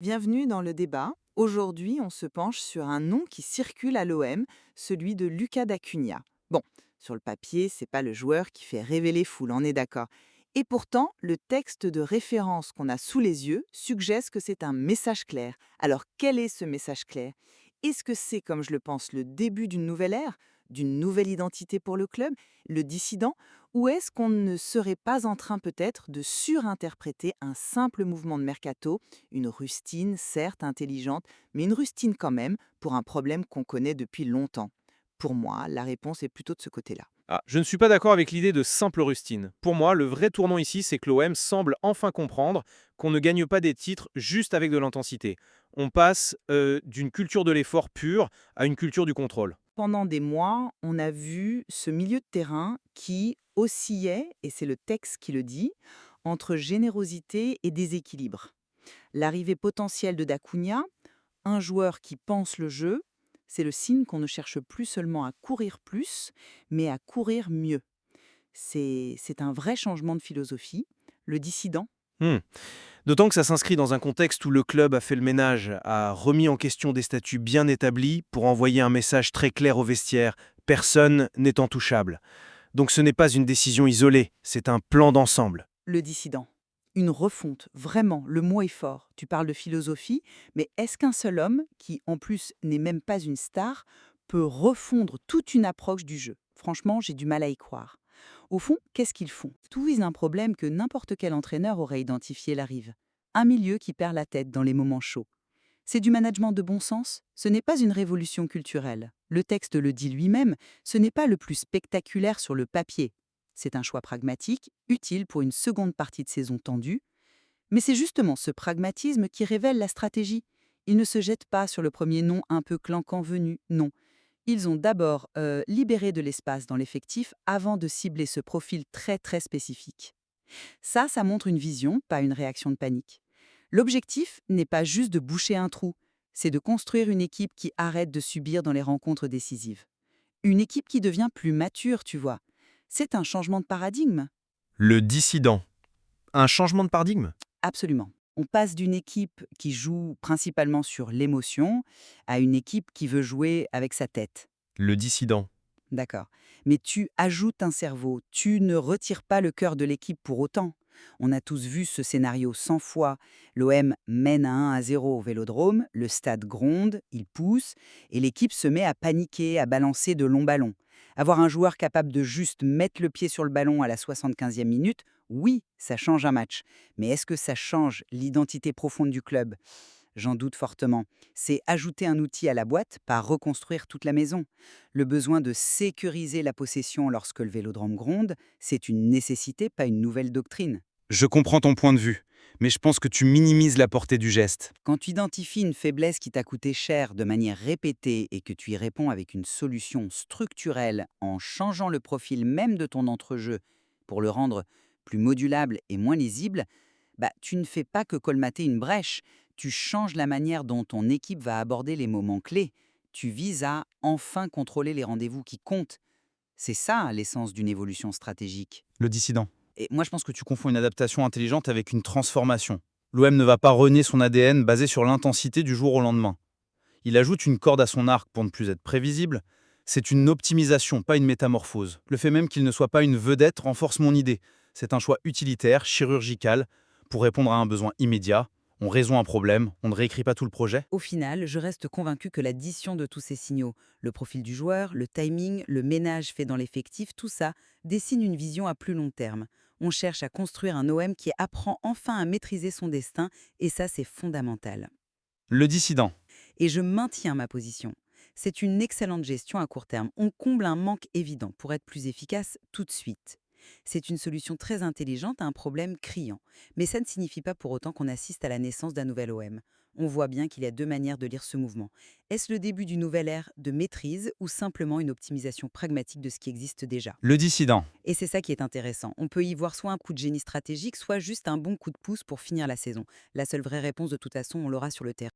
Bienvenue dans le débat. Aujourd'hui, on se penche sur un nom qui circule à l'OM, celui de Lucas Dacunia. Bon, sur le papier, c'est pas le joueur qui fait rêver les foules, on est d'accord. Et pourtant, le texte de référence qu'on a sous les yeux suggère que c'est un message clair. Alors, quel est ce message clair? Est-ce que c'est, comme je le pense, le début d'une nouvelle ère, d'une nouvelle identité pour le club, le dissident, ou est-ce qu'on ne serait pas en train peut-être de surinterpréter un simple mouvement de mercato, une rustine, certes intelligente, mais une rustine quand même, pour un problème qu'on connaît depuis longtemps? Pour moi, la réponse est plutôt de ce côté-là. Ah, je ne suis pas d'accord avec l'idée de simple rustine. Pour moi, le vrai tournant ici, c'est que l'OM semble enfin comprendre qu'on ne gagne pas des titres juste avec de l'intensité. On passe d'une culture de l'effort pur à une culture du contrôle. Pendant des mois, on a vu ce milieu de terrain qui oscillait, et c'est le texte qui le dit, entre générosité et déséquilibre. L'arrivée potentielle de Dacunia, un joueur qui pense le jeu, c'est le signe qu'on ne cherche plus seulement à courir plus, mais à courir mieux. C'est un vrai changement de philosophie. Le dissident, Hmm. D'autant que ça s'inscrit dans un contexte où le club a fait le ménage, a remis en question des statuts bien établis pour envoyer un message très clair au vestiaire. Personne n'est intouchable. Donc ce n'est pas une décision isolée, c'est un plan d'ensemble. le dissident. Une refonte, vraiment, le mot est fort. Tu parles de philosophie, mais est-ce qu'un seul homme, qui en plus n'est même pas une star, peut refondre toute une approche du jeu? Franchement, j'ai du mal à y croire. Au fond, qu'est-ce qu'ils font? Tout vise un problème que n'importe quel entraîneur aurait identifié la rive. Un milieu qui perd la tête dans les moments chauds. C'est du management de bon sens? Ce n'est pas une révolution culturelle. Le texte le dit lui-même, ce n'est pas le plus spectaculaire sur le papier. C'est un choix pragmatique, utile pour une seconde partie de saison tendue, mais c'est justement ce pragmatisme qui révèle la stratégie. Ils ne se jettent pas sur le premier nom un peu clinquant venu, non. Ils ont d'abord libéré de l'espace dans l'effectif avant de cibler ce profil très très spécifique. Ça montre une vision, pas une réaction de panique. L'objectif n'est pas juste de boucher un trou, c'est de construire une équipe qui arrête de subir dans les rencontres décisives. Une équipe qui devient plus mature, tu vois. C'est un changement de paradigme. Le dissident. Un changement de paradigme. Absolument. On passe d'une équipe qui joue principalement sur l'émotion à une équipe qui veut jouer avec sa tête. Le dissident. D'accord. Mais tu ajoutes un cerveau, tu ne retires pas le cœur de l'équipe pour autant. On a tous vu ce scénario 100 fois. L'OM mène à 1-0 au Vélodrome, le stade gronde, il pousse, et l'équipe se met à paniquer, à balancer de longs ballons. Avoir un joueur capable de juste mettre le pied sur le ballon à la 75e minute, oui, ça change un match. Mais est-ce que ça change l'identité profonde du club? J'en doute fortement. C'est ajouter un outil à la boîte, pas reconstruire toute la maison. Le besoin de sécuriser la possession lorsque le vélodrome gronde, c'est une nécessité, pas une nouvelle doctrine. Je comprends ton point de vue, mais je pense que tu minimises la portée du geste. Quand tu identifies une faiblesse qui t'a coûté cher de manière répétée et que tu y réponds avec une solution structurelle en changeant le profil même de ton entrejeu pour le rendre plus modulable et moins lisible, bah, tu ne fais pas que colmater une brèche, tu changes la manière dont ton équipe va aborder les moments clés. Tu vises à enfin contrôler les rendez-vous qui comptent. C'est ça l'essence d'une évolution stratégique. Le dissident. Et Moi, je pense que tu confonds une adaptation intelligente avec une transformation. L'OM ne va pas renier son ADN basé sur l'intensité du jour au lendemain. Il ajoute une corde à son arc pour ne plus être prévisible. C'est une optimisation, pas une métamorphose. Le fait même qu'il ne soit pas une vedette renforce mon idée. C'est un choix utilitaire, chirurgical, pour répondre à un besoin immédiat. On résout un problème, on ne réécrit pas tout le projet. au final, je reste convaincu que l'addition de tous ces signaux, le profil du joueur, le timing, le ménage fait dans l'effectif, tout ça dessine une vision à plus long terme. On cherche à construire un OM qui apprend enfin à maîtriser son destin, et ça c'est fondamental. Le dissident. Et je maintiens ma position. C'est une excellente gestion à court terme. On comble un manque évident pour être plus efficace tout de suite. C'est une solution très intelligente à un problème criant. Mais ça ne signifie pas pour autant qu'on assiste à la naissance d'un nouvel OM. On voit bien qu'il y a deux manières de lire ce mouvement. Est-ce le début d'une nouvelle ère de maîtrise ou simplement une optimisation pragmatique de ce qui existe déjà? Le dissident. Et c'est ça qui est intéressant. On peut y voir soit un coup de génie stratégique, soit juste un bon coup de pouce pour finir la saison. La seule vraie réponse de toute façon, on l'aura sur le terrain.